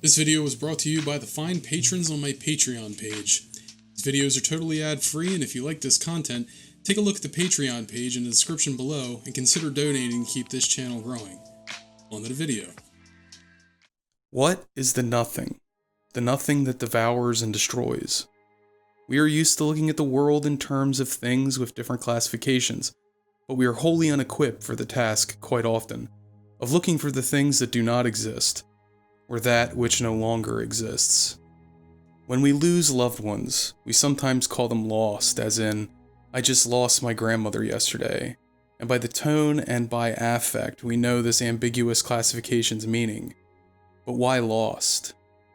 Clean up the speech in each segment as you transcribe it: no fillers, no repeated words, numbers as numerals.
This video was brought to you by the fine patrons on my Patreon page. These videos are totally ad-free, and if you like this content, take a look at the Patreon page in the description below and consider donating to keep this channel growing. On to the video. What is the nothing? The nothing that devours and destroys. We are used to looking at the world in terms of things with different classifications, but we are wholly unequipped for the task, quite often, of looking for the things that do not exist, or that which no longer exists. When we lose loved ones, we sometimes call them lost, as in, I just lost my grandmother yesterday, and by the tone and by affect, we know this ambiguous classification's meaning. But why lost?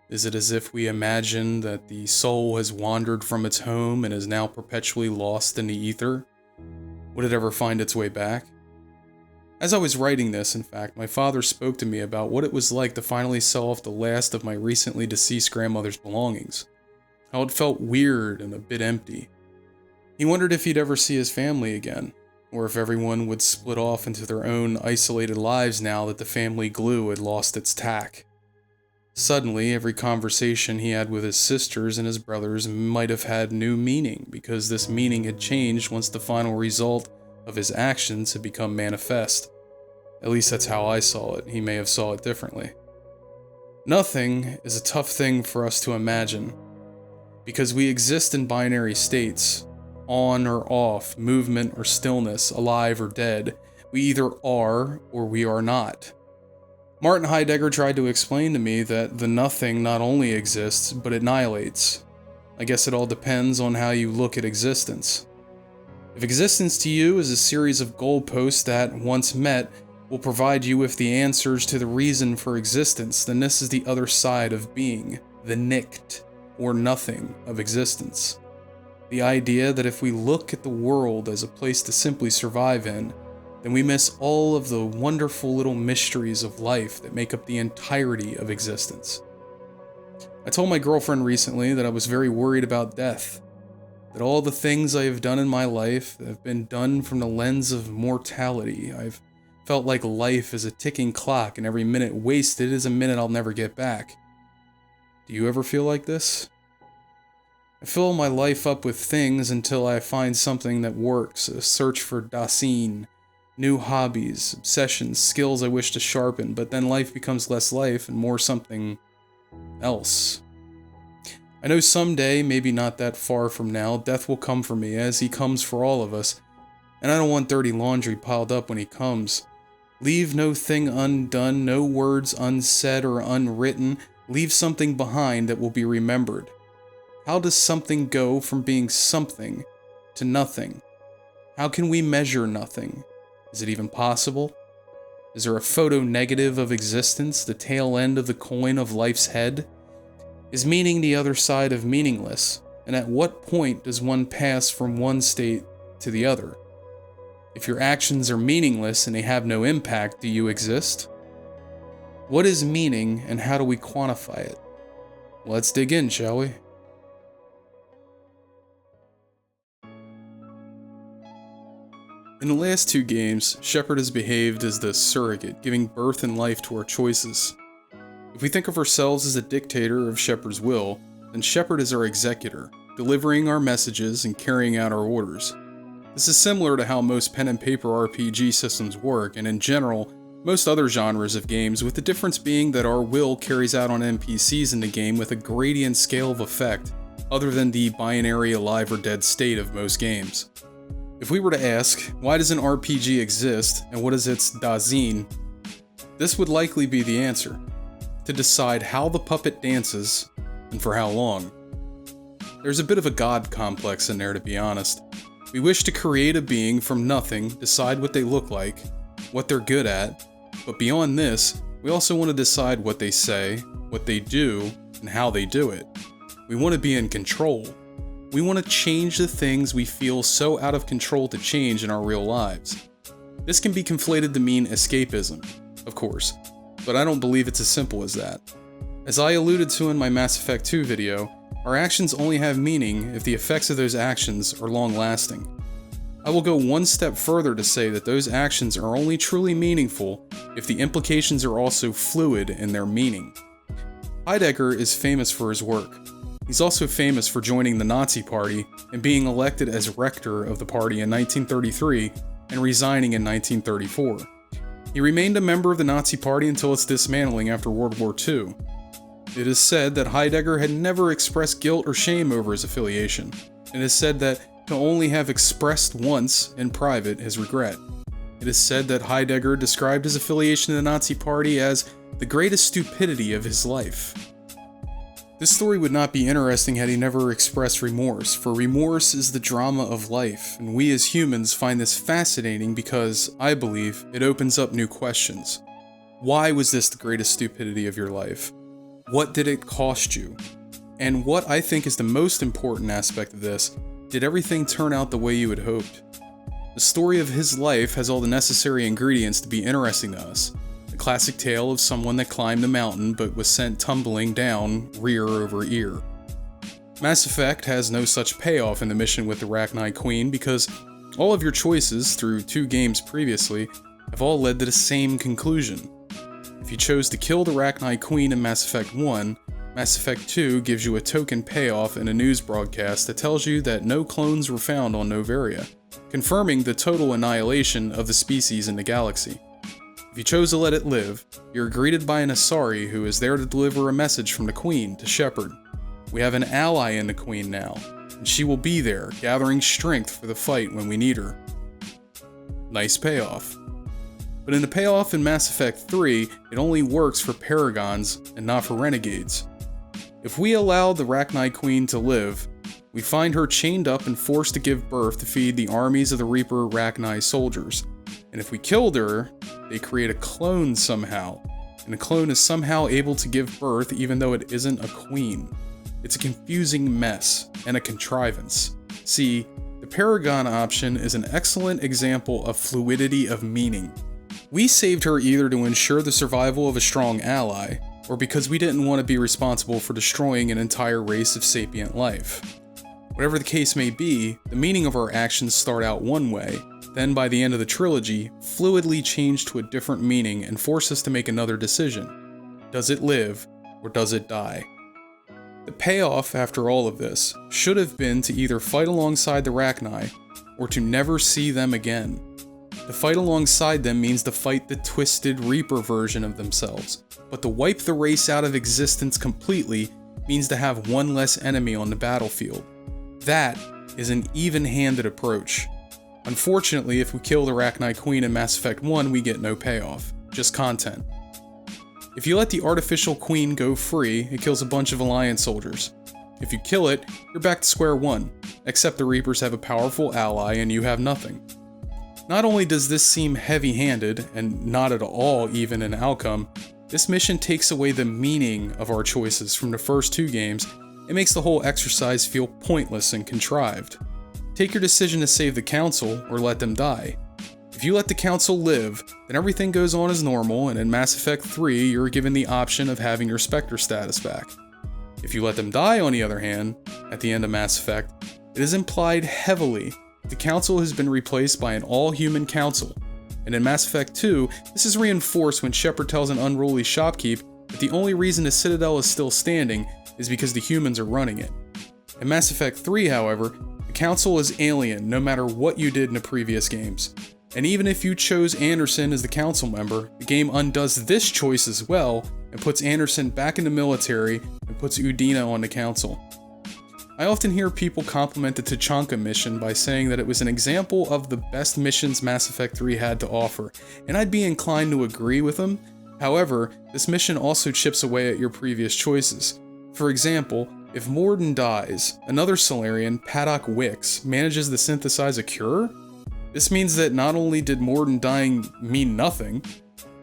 Is it as if we imagine that the soul has wandered from its home and is now perpetually lost in the ether? Would it ever find its way back? As I was writing this, in fact, my father spoke to me about what it was like to finally sell off the last of my recently deceased grandmother's belongings. How it felt weird and a bit empty. He wondered if he'd ever see his family again, or if everyone would split off into their own isolated lives now that the family glue had lost its tack. Suddenly, every conversation he had with his sisters and his brothers might have had new meaning, because this meaning had changed once the final result of his actions had become manifest. At least that's how I saw it. He may have saw it differently. Nothing is a tough thing for us to imagine, because we exist in binary states, on or off, movement or stillness, alive or dead. We either are or we are not. Martin Heidegger tried to explain to me that the nothing not only exists, but annihilates. I guess it all depends on how you look at existence. If existence to you is a series of goalposts that, once met, will provide you with the answers to the reason for existence, then this is the other side of being, the nicked, or nothing of existence. The idea that if we look at the world as a place to simply survive in, then we miss all of the wonderful little mysteries of life that make up the entirety of existence. I told my girlfriend recently that I was very worried about death, that all the things I have done in my life have been done from the lens of mortality. I've felt like life is a ticking clock, and every minute wasted is a minute I'll never get back. Do you ever feel like this? I fill my life up with things until I find something that works, a search for Dasein, new hobbies, obsessions, skills I wish to sharpen, but then life becomes less life and more something else. I know someday, maybe not that far from now, death will come for me, as he comes for all of us, and I don't want dirty laundry piled up when he comes. Leave no thing undone, no words unsaid or unwritten. Leave something behind that will be remembered. How does something go from being something to nothing? How can we measure nothing? Is it even possible? Is there a photo negative of existence, the tail end of the coin of life's head? Is meaning the other side of meaningless? And at what point does one pass from one state to the other? If your actions are meaningless and they have no impact, do you exist? What is meaning, and how do we quantify it? Let's dig in, shall we? In the last two games, Shepard has behaved as the surrogate, giving birth and life to our choices. If we think of ourselves as a dictator of Shepard's will, then Shepard is our executor, delivering our messages and carrying out our orders. This is similar to how most pen and paper RPG systems work, and in general, most other genres of games, with the difference being that our will carries out on NPCs in the game with a gradient scale of effect, other than the binary alive or dead state of most games. If we were to ask, why does an RPG exist, and what is its Dasein, this would likely be the answer: to decide how the puppet dances, and for how long. There's a bit of a god complex in there, to be honest. We wish to create a being from nothing, decide what they look like, what they're good at, but beyond this, we also want to decide what they say, what they do, and how they do it. We want to be in control. We want to change the things we feel so out of control to change in our real lives. This can be conflated to mean escapism, of course, but I don't believe it's as simple as that. As I alluded to in my Mass Effect 2 video, our actions only have meaning if the effects of those actions are long-lasting. I will go one step further to say that those actions are only truly meaningful if the implications are also fluid in their meaning. Heidegger is famous for his work. He's also famous for joining the Nazi Party and being elected as rector of the party in 1933 and resigning in 1934. He remained a member of the Nazi Party until its dismantling after World War II. It is said that Heidegger had never expressed guilt or shame over his affiliation, and it is said that he'll only have expressed once, in private, his regret. It is said that Heidegger described his affiliation to the Nazi Party as the greatest stupidity of his life. This story would not be interesting had he never expressed remorse, for remorse is the drama of life, and we as humans find this fascinating because, I believe, it opens up new questions. Why was this the greatest stupidity of your life? What did it cost you? And what I think is the most important aspect of this, did everything turn out the way you had hoped? The story of his life has all the necessary ingredients to be interesting to us. A classic tale of someone that climbed a mountain but was sent tumbling down rear over ear. Mass Effect has no such payoff in the mission with the Rachni Queen because all of your choices through 2 games previously have all led to the same conclusion. If you chose to kill the Rachni Queen in Mass Effect 1, Mass Effect 2 gives you a token payoff in a news broadcast that tells you that no clones were found on Novaria, confirming the total annihilation of the species in the galaxy. If you chose to let it live, you're greeted by an Asari who is there to deliver a message from the Queen to Shepard. We have an ally in the Queen now, and she will be there, gathering strength for the fight when we need her. Nice payoff. But in the payoff in Mass Effect 3, it only works for Paragons and not for Renegades. If we allow the Rachni Queen to live, we find her chained up and forced to give birth to feed the armies of the Reaper Rachni soldiers. And if we killed her, they create a clone somehow, and the clone is somehow able to give birth even though it isn't a queen. It's a confusing mess, and a contrivance. See, the Paragon option is an excellent example of fluidity of meaning. We saved her either to ensure the survival of a strong ally, or because we didn't want to be responsible for destroying an entire race of sapient life. Whatever the case may be, the meaning of our actions start out one way, then by the end of the trilogy, fluidly change to a different meaning and force us to make another decision. Does it live, or does it die? The payoff after all of this should have been to either fight alongside the Rachni, or to never see them again. To fight alongside them means to fight the twisted Reaper version of themselves, but to wipe the race out of existence completely means to have one less enemy on the battlefield. That is an even-handed approach. Unfortunately, if we kill the Rachni Queen in Mass Effect 1, we get no payoff, just content. If you let the artificial queen go free, it kills a bunch of Alliance soldiers. If you kill it, you're back to square one, except the Reapers have a powerful ally and you have nothing. Not only does this seem heavy-handed, and not at all even an outcome, this mission takes away the meaning of our choices from the first 2 games. It makes the whole exercise feel pointless and contrived. Take your decision to save the Council, or let them die. If you let the Council live, then everything goes on as normal, and in Mass Effect 3, you're given the option of having your Spectre status back. If you let them die, on the other hand, at the end of Mass Effect, it is implied heavily that the Council has been replaced by an all-human Council, and in Mass Effect 2, this is reinforced when Shepard tells an unruly shopkeep that the only reason the Citadel is still standing is because the humans are running it. In Mass Effect 3, however, the Council is alien no matter what you did in the previous games. And even if you chose Anderson as the Council member, the game undoes this choice as well and puts Anderson back in the military and puts Udina on the Council. I often hear people compliment the Tachanka mission by saying that it was an example of the best missions Mass Effect 3 had to offer, and I'd be inclined to agree with them. However, this mission also chips away at your previous choices. For example, if Mordin dies, another Solarian, Paddock Wicks, manages to synthesize a cure? This means that not only did Mordin dying mean nothing,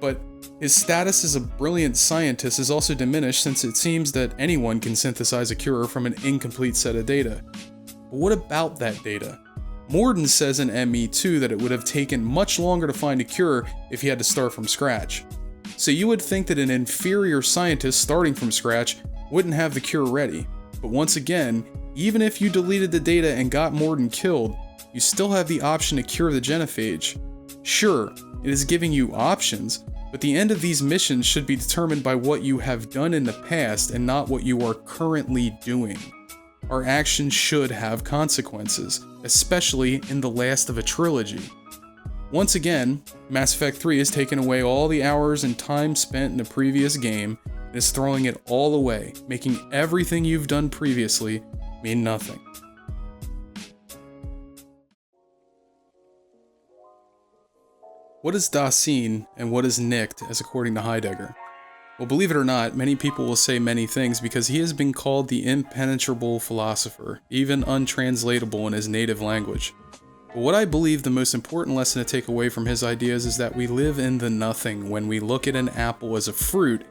but his status as a brilliant scientist is also diminished since it seems that anyone can synthesize a cure from an incomplete set of data. But what about that data? Mordin says in ME2 that it would have taken much longer to find a cure if he had to start from scratch. So you would think that an inferior scientist starting from scratch wouldn't have the cure ready. But once again, even if you deleted the data and got Mordin killed, you still have the option to cure the genophage. Sure, it is giving you options, but the end of these missions should be determined by what you have done in the past and not what you are currently doing. Our actions should have consequences, especially in the last of a trilogy. Once again, Mass Effect 3 has taken away all the hours and time spent in a previous game and is throwing it all away, making everything you've done previously mean nothing. What is Dasein and what is Nicked, as according to Heidegger? Well, believe it or not, many people will say many things because he has been called the impenetrable philosopher, even untranslatable in his native language. But what I believe the most important lesson to take away from his ideas is that we live in the nothing when we look at an apple as a fruit,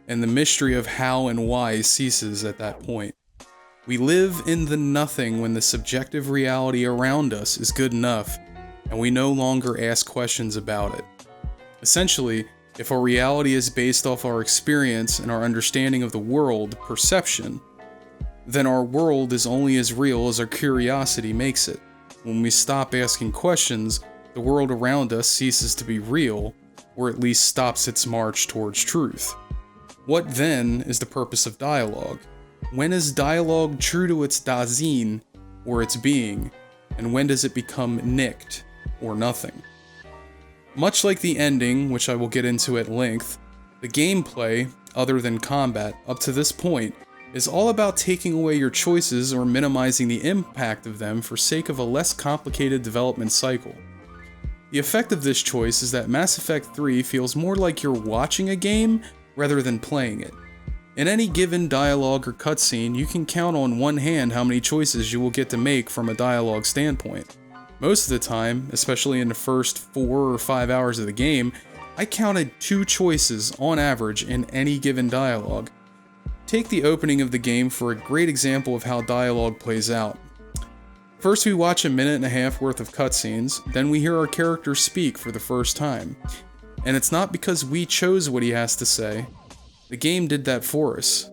and the mystery of how and why ceases at that point. We live in the nothing when the subjective reality around us is good enough, and we no longer ask questions about it. Essentially, if our reality is based off our experience and our understanding of the world, perception, then our world is only as real as our curiosity makes it. When we stop asking questions, the world around us ceases to be real, or at least stops its march towards truth. What then is the purpose of dialogue? When is dialogue true to its Dasein, or its being, and when does it become nicked, or nothing? Much like the ending, which I will get into at length, the gameplay, other than combat, up to this point, is all about taking away your choices or minimizing the impact of them for sake of a less complicated development cycle. The effect of this choice is that Mass Effect 3 feels more like you're watching a game rather than playing it. In any given dialogue or cutscene, you can count on one hand how many choices you will get to make from a dialogue standpoint. Most of the time, especially in the first 4 or 5 hours of the game, I counted 2 choices on average in any given dialogue. Take the opening of the game for a great example of how dialogue plays out. First we watch a minute and a half worth of cutscenes, then we hear our character speak for the first time. And it's not because we chose what he has to say. The game did that for us.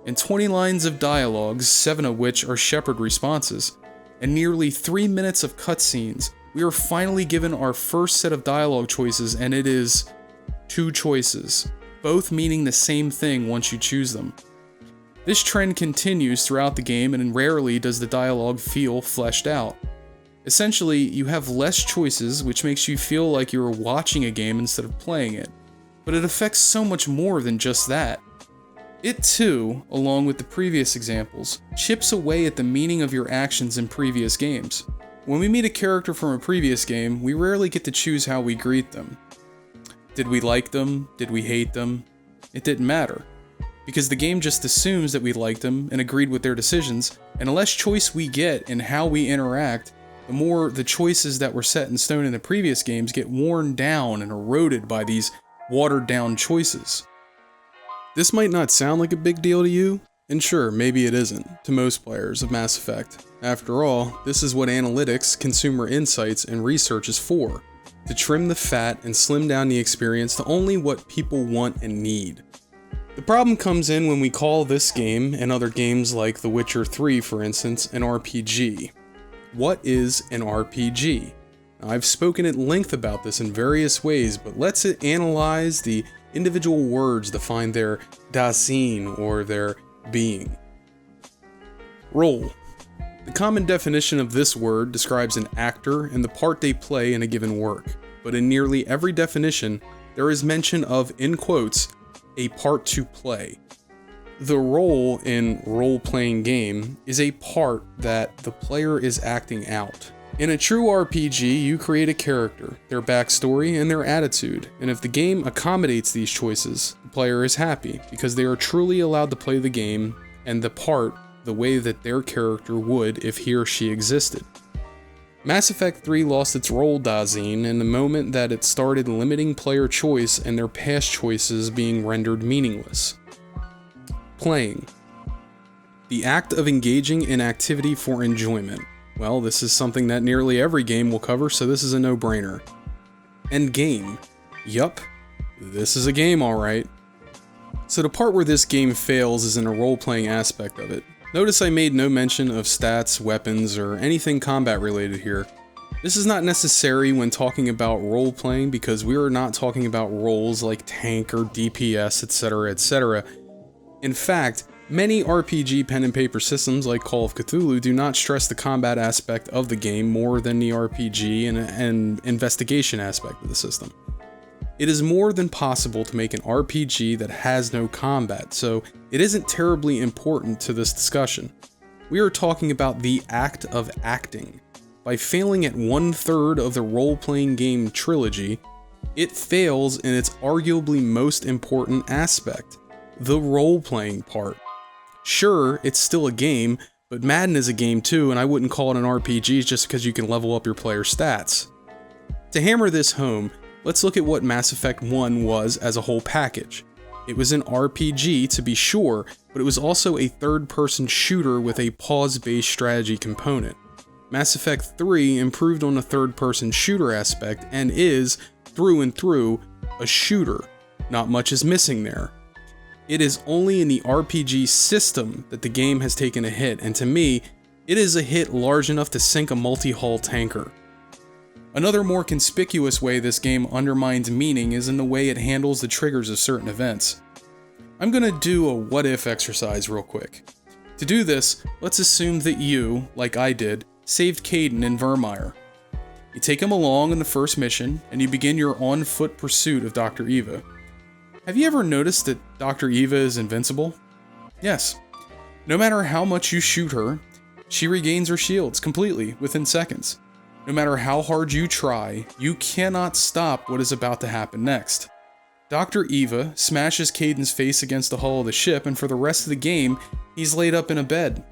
In 20 lines of dialogues, 7 of which are Shepard responses, and nearly 3 minutes of cutscenes, we are finally given our first set of dialogue choices, and it is 2 choices, both meaning the same thing once you choose them. This trend continues throughout the game, and rarely does the dialogue feel fleshed out. Essentially, you have less choices, which makes you feel like you are watching a game instead of playing it. But it affects so much more than just that. It too, along with the previous examples, chips away at the meaning of your actions in previous games. When we meet a character from a previous game, we rarely get to choose how we greet them. Did we like them? Did we hate them? It didn't matter. Because the game just assumes that we liked them and agreed with their decisions, and the less choice we get in how we interact, the more the choices that were set in stone in the previous games get worn down and eroded by these watered down choices. This might not sound like a big deal to you, and sure, maybe it isn't, to most players of Mass Effect. After all, this is what analytics, consumer insights, and research is for, to trim the fat and slim down the experience to only what people want and need. The problem comes in when we call this game, and other games like The Witcher 3 for instance, an RPG. What is an RPG? Now, I've spoken at length about this in various ways, but let's analyze the individual words to find their Dasein or their being. Role. The common definition of this word describes an actor and the part they play in a given work, but in nearly every definition, there is mention of, in quotes, a part to play. The role in role-playing game is a part that the player is acting out. In a true RPG, you create a character, their backstory, and their attitude, and if the game accommodates these choices, the player is happy, because they are truly allowed to play the game and the part the way that their character would if he or she existed. Mass Effect 3 lost its role Dasein in the moment that it started limiting player choice and their past choices being rendered meaningless. Playing. The act of engaging in activity for enjoyment. Well, this is something that nearly every game will cover, so this is a no-brainer. And game. Yup, this is a game alright. So the part where this game fails is in a role-playing aspect of it. Notice I made no mention of stats, weapons, or anything combat related here. This is not necessary when talking about role-playing because we are not talking about roles like tank or DPS, etc., etc. In fact, many RPG pen and paper systems like Call of Cthulhu do not stress the combat aspect of the game more than the RPG and investigation aspect of the system. It is more than possible to make an RPG that has no combat, so it isn't terribly important to this discussion. We are talking about the act of acting. By failing at 1/3 of the role-playing game trilogy, it fails in its arguably most important aspect, the role-playing part. Sure, it's still a game, but Madden is a game too, and I wouldn't call it an RPG just because you can level up your player stats. To hammer this home, let's look at what Mass Effect 1 was as a whole package. It was an RPG to be sure, but it was also a third-person shooter with a pause-based strategy component. Mass Effect 3 improved on the third-person shooter aspect and is, through and through, a shooter. Not much is missing there. It is only in the RPG system that the game has taken a hit, and to me, it is a hit large enough to sink a multi-hull tanker. Another more conspicuous way this game undermines meaning is in the way it handles the triggers of certain events. I'm gonna do a what-if exercise real quick. To do this, let's assume that you, like I did, saved Kaidan in Virmire. You take him along in the first mission, and you begin your on-foot pursuit of Dr. Eva. Have you ever noticed that Dr. Eva is invincible? Yes. No matter how much you shoot her, she regains her shields completely within seconds. No matter how hard you try, you cannot stop what is about to happen next. Dr. Eva smashes Kaidan's face against the hull of the ship, and for the rest of the game, he's laid up in a bed.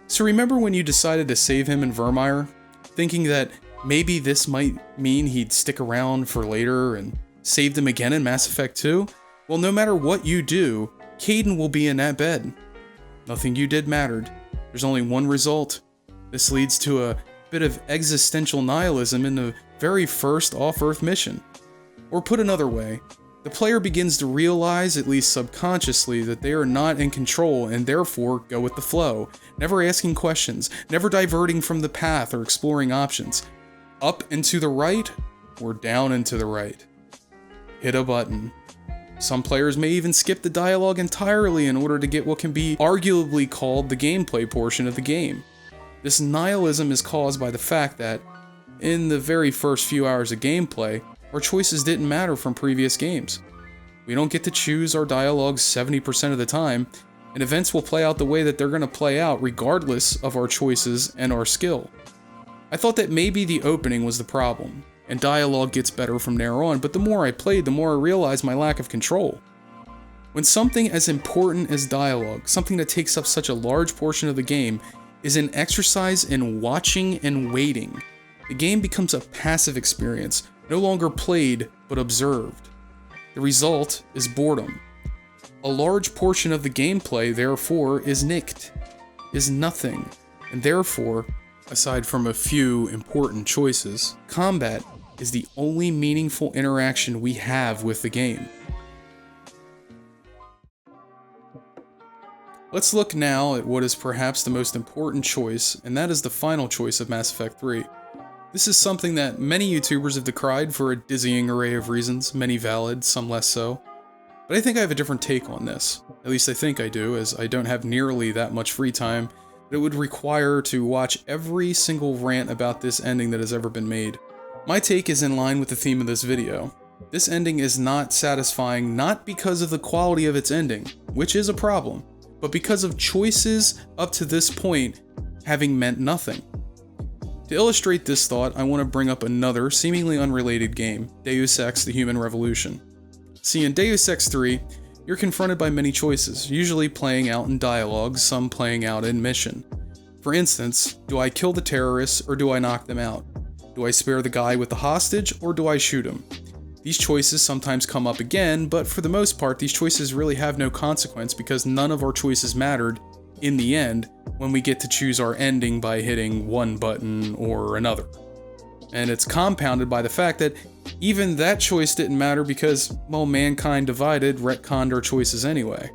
So remember when you decided to save him in Virmire, thinking that maybe this might mean he'd stick around for later and saved him again in Mass Effect 2? Well, no matter what you do, Kaidan will be in that bed. Nothing you did mattered. There's only one result. This leads to a bit of existential nihilism in the very first off-Earth mission. Or put another way, the player begins to realize, at least subconsciously, that they are not in control and therefore go with the flow, never asking questions, never diverting from the path or exploring options. Up and to the right, or down and to the right. Hit a button. Some players may even skip the dialogue entirely in order to get what can be arguably called the gameplay portion of the game. This nihilism is caused by the fact that, in the very first few hours of gameplay, our choices didn't matter from previous games. We don't get to choose our dialogue 70% of the time, and events will play out the way that they're going to play out regardless of our choices and our skill. I thought that maybe the opening was the problem, and dialogue gets better from there on, but the more I played, the more I realized my lack of control. When something as important as dialogue, something that takes up such a large portion of the game, is an exercise in watching and waiting, the game becomes a passive experience, no longer played, but observed. The result is boredom. A large portion of the gameplay, therefore, is nicked, is nothing, and therefore, aside from a few important choices, combat is the only meaningful interaction we have with the game. Let's look now at what is perhaps the most important choice, and that is the final choice of Mass Effect 3. This is something that many YouTubers have decried for a dizzying array of reasons, many valid, some less so. But I think I have a different take on this. At least I think I do, as I don't have nearly that much free time that it would require to watch every single rant about this ending that has ever been made. My take is in line with the theme of this video. This ending is not satisfying not because of the quality of its ending, which is a problem, but because of choices up to this point having meant nothing. To illustrate this thought, I want to bring up another, seemingly unrelated game, Deus Ex: The Human Revolution. See, in Deus Ex 3, you're confronted by many choices, usually playing out in dialogue, some playing out in mission. For instance, do I kill the terrorists or do I knock them out? Do I spare the guy with the hostage or do I shoot him? These choices sometimes come up again, but for the most part, these choices really have no consequence because none of our choices mattered in the end when we get to choose our ending by hitting one button or another. And it's compounded by the fact that even that choice didn't matter because, well, mankind divided retconned our choices anyway.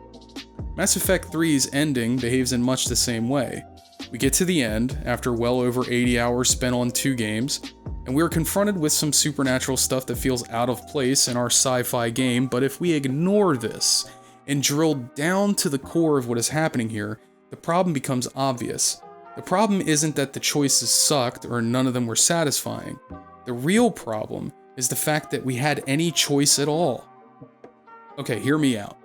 Mass Effect 3's ending behaves in much the same way. We get to the end, after well over 80 hours spent on 2 games, and we're confronted with some supernatural stuff that feels out of place in our sci-fi game, but if we ignore this and drill down to the core of what is happening here, the problem becomes obvious. The problem isn't that the choices sucked or none of them were satisfying. The real problem is the fact that we had any choice at all. Okay, hear me out.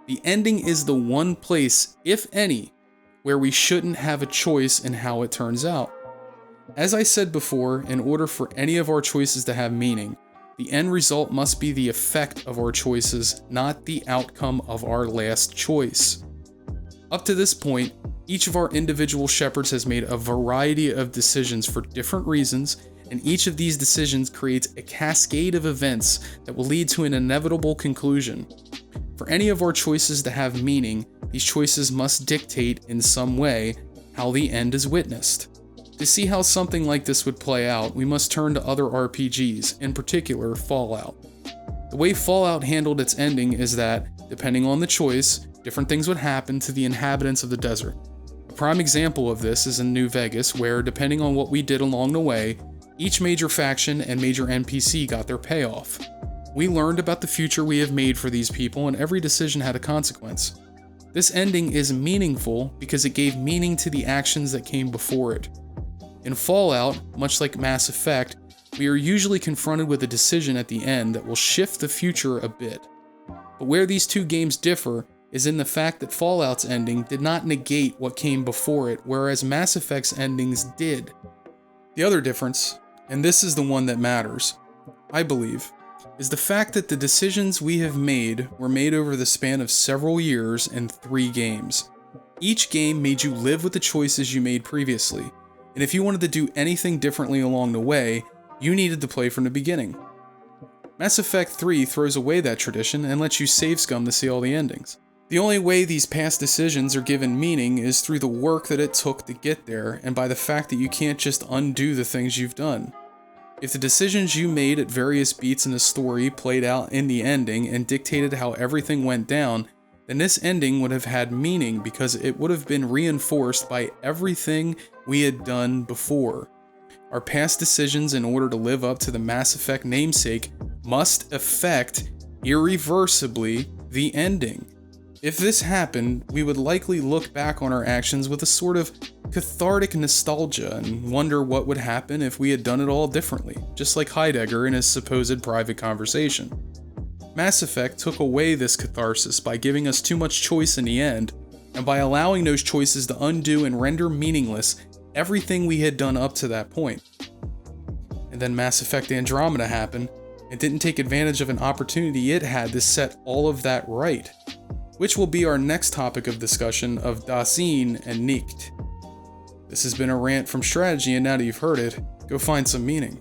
The ending is the one place, if any, where we shouldn't have a choice in how it turns out. As I said before, in order for any of our choices to have meaning, the end result must be the effect of our choices, not the outcome of our last choice. Up to this point, each of our individual shepherds has made a variety of decisions for different reasons, and each of these decisions creates a cascade of events that will lead to an inevitable conclusion. For any of our choices to have meaning, these choices must dictate in some way how the end is witnessed. To see how something like this would play out, we must turn to other RPGs, in particular Fallout. The way Fallout handled its ending is that, depending on the choice, different things would happen to the inhabitants of the desert. A prime example of this is in New Vegas, where, depending on what we did along the way, each major faction and major NPC got their payoff. We learned about the future we have made for these people, and every decision had a consequence. This ending is meaningful because it gave meaning to the actions that came before it. In Fallout, much like Mass Effect, we are usually confronted with a decision at the end that will shift the future a bit. But where these two games differ is in the fact that Fallout's ending did not negate what came before it, whereas Mass Effect's endings did. The other difference, and this is the one that matters, I believe, is the fact that the decisions we have made were made over the span of several years and 3 games. Each game made you live with the choices you made previously, and if you wanted to do anything differently along the way, you needed to play from the beginning. Mass Effect 3 throws away that tradition and lets you save scum to see all the endings. The only way these past decisions are given meaning is through the work that it took to get there, and by the fact that you can't just undo the things you've done. If the decisions you made at various beats in the story played out in the ending and dictated how everything went down, then this ending would have had meaning because it would have been reinforced by everything we had done before. Our past decisions, in order to live up to the Mass Effect namesake, must affect, irreversibly, the ending. If this happened, we would likely look back on our actions with a sort of cathartic nostalgia and wonder what would happen if we had done it all differently, just like Heidegger in his supposed private conversation. Mass Effect took away this catharsis by giving us too much choice in the end, and by allowing those choices to undo and render meaningless everything we had done up to that point. And then Mass Effect Andromeda happened, and didn't take advantage of an opportunity it had to set all of that right, which will be our next topic of discussion of Dasein and Nicht. This has been a rant from Strat-Edgy, and now that you've heard it, go find some meaning.